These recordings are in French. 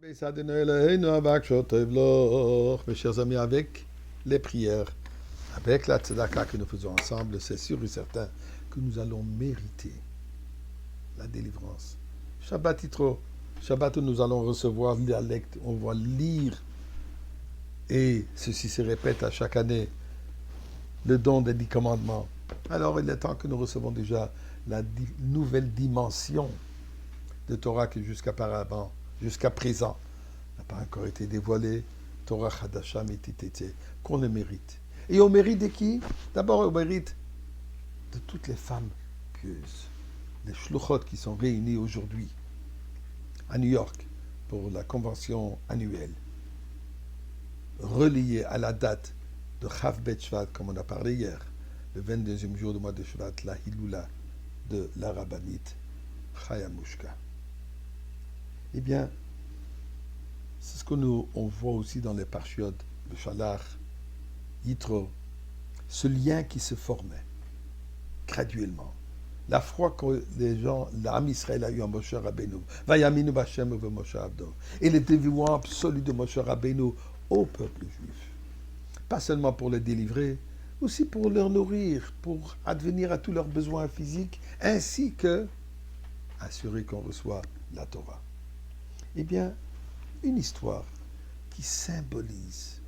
Mes chers amis, avec les prières, avec la tzedaka que nous faisons ensemble, c'est sûr et certain que nous allons mériter la délivrance. Shabbat Yitro, Shabbat où nous allons recevoir la lecture, on va lire, et ceci se répète à chaque année, le don des 10 commandements. Alors il est temps que nous recevons déjà la nouvelle dimension de Torah que jusqu'à présent, n'a pas encore été dévoilée, Torah Hadasha Mititete, qu'on le mérite. Et au mérite de qui? D'abord au mérite de toutes les femmes pieuses, les shluchot qui sont réunies aujourd'hui à New York pour la convention annuelle, reliée à la date de Chav Bet Shvat, comme on a parlé hier, le 22e jour du mois de Shvat, la Hilula de la rabbinite Chaya Mushka. Eh bien, c'est ce que on voit aussi dans les parshiot de Shalach, Yitro, ce lien qui se formait graduellement. La foi que les gens, l'âme Israël a eu en Moshe Rabbeinu, Vayaminu Bashem ve Moshe Abdo, et le dévouement absolu de Moshe Rabbeinu au peuple juif. Pas seulement pour les délivrer, aussi pour leur nourrir, pour advenir à tous leurs besoins physiques, ainsi que assurer qu'on reçoit la Torah. Eh bien, une histoire qui symbolise,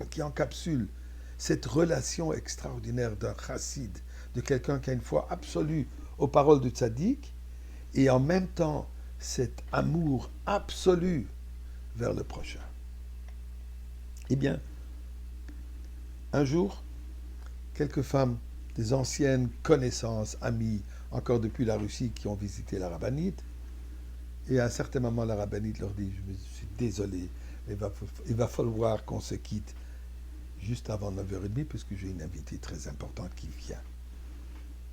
qui encapsule cette relation extraordinaire d'un chassid, de quelqu'un qui a une foi absolue aux paroles du tzaddik, et en même temps cet amour absolu vers le prochain. Eh bien, un jour, quelques femmes, des anciennes connaissances, amies, encore depuis la Russie, qui ont visité la rabbinite, et à un certain moment, la rabbinite leur dit, je suis désolé, il va falloir qu'on se quitte juste avant 9h30, puisque j'ai une invitée très importante qui vient.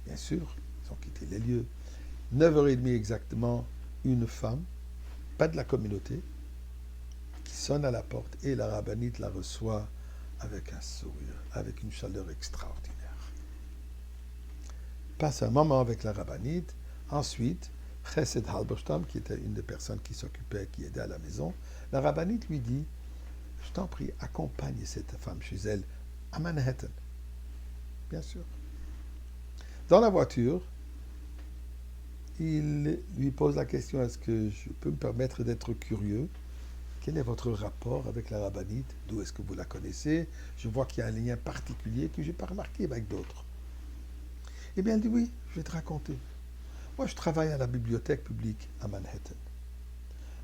Bien sûr, ils ont quitté les lieux. 9h30 exactement, une femme, pas de la communauté, qui sonne à la porte, et la rabbinite la reçoit avec un sourire, avec une chaleur extraordinaire. Passe un moment avec la rabbinite, ensuite, Chesed Halberstam, qui était une des personnes qui s'occupait, qui aidait à la maison, la rabbinite lui dit, je t'en prie, accompagne cette femme chez elle à Manhattan. Bien sûr. Dans la voiture, il lui pose la question, est-ce que je peux me permettre d'être curieux? Quel est votre rapport avec la rabbinite? D'où est-ce que vous la connaissez? Je vois qu'il y a un lien particulier que je n'ai pas remarqué avec d'autres. Eh bien, elle dit, oui, je vais te raconter. Moi, je travaille à la bibliothèque publique à Manhattan.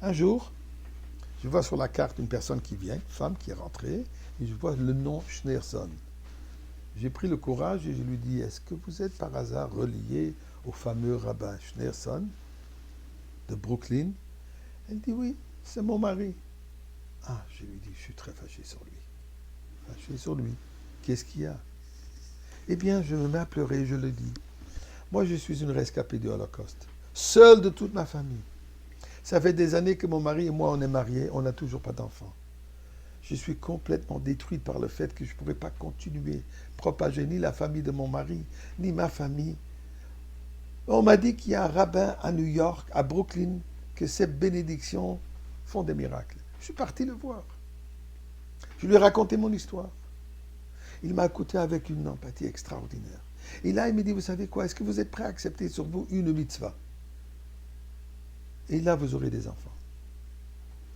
Un jour, je vois sur la carte une personne qui vient, une femme qui est rentrée, et je vois le nom Schneerson. J'ai pris le courage et je lui dis, est-ce que vous êtes par hasard relié au fameux rabbin Schneerson de Brooklyn? Elle dit, oui, c'est mon mari. Ah, je lui dis, je suis très fâché sur lui. Fâché sur lui. Qu'est-ce qu'il y a? Eh bien, je me mets à pleurer, je le dis. Moi, je suis une rescapée du Holocauste, seule de toute ma famille. Ça fait des années que mon mari et moi, on est mariés, on n'a toujours pas d'enfants. Je suis complètement détruite par le fait que je ne pourrais pas continuer, propager ni la famille de mon mari, ni ma famille. On m'a dit qu'il y a un rabbin à New York, à Brooklyn, que ces bénédictions font des miracles. Je suis parti le voir. Je lui ai raconté mon histoire. Il m'a écouté avec une empathie extraordinaire. Et là, il me dit, vous savez quoi, est-ce que vous êtes prêt à accepter sur vous une mitzvah? Et là, vous aurez des enfants.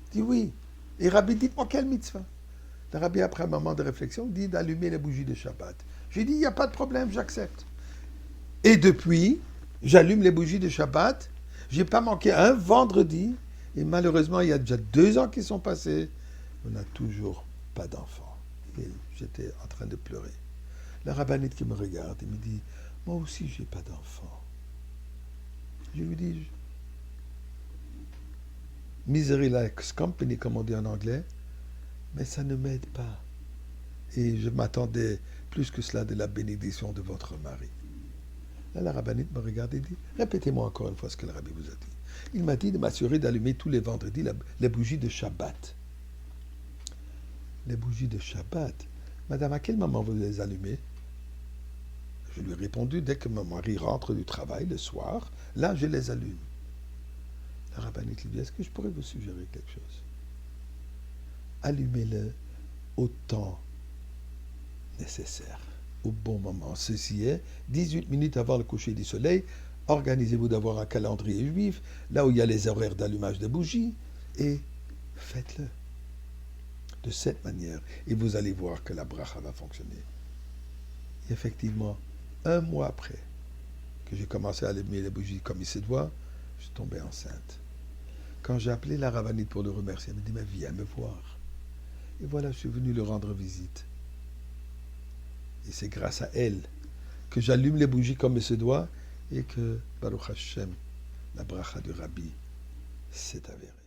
Je dis oui. Et Rabbi, dites-moi quelle mitzvah? Le Rabbi, après un moment de réflexion, dit d'allumer les bougies de Shabbat. J'ai dit, il n'y a pas de problème, j'accepte. Et depuis, j'allume les bougies de Shabbat. Je n'ai pas manqué un vendredi. Et malheureusement, il y a déjà 2 ans qui sont passés. On n'a toujours pas d'enfants. Et j'étais en train de pleurer. La rabbinite qui me regarde et me dit, moi aussi, je n'ai pas d'enfant. Je lui dis, Misery Likes Company, comme on dit en anglais, mais ça ne m'aide pas. Et je m'attendais plus que cela de la bénédiction de votre mari. Là, la rabbinite me regarde et dit, répétez-moi encore une fois ce que le rabbi vous a dit. Il m'a dit de m'assurer d'allumer tous les vendredis les bougies de Shabbat. Les bougies de Shabbat? Madame, à quel moment vous les allumez? Je lui ai répondu, dès que mon mari rentre du travail le soir, là, je les allume. La rabbinite lui dit, est-ce que je pourrais vous suggérer quelque chose? allumez-le au temps nécessaire, au bon moment. Ceci est 18 minutes avant le coucher du soleil. Organisez-vous d'avoir un calendrier juif, là où il y a les horaires d'allumage de bougies, et faites-le de cette manière. Et vous allez voir que la bracha va fonctionner. Et effectivement, un mois après que j'ai commencé à allumer les bougies comme il se doit, je suis tombé enceinte. Quand j'ai appelé la rabbinite pour le remercier, elle m'a dit, mais viens me voir. Et voilà, je suis venu lui rendre visite. Et c'est grâce à elle que j'allume les bougies comme il se doit et que, Baruch Hashem, la bracha du Rabbi s'est avérée.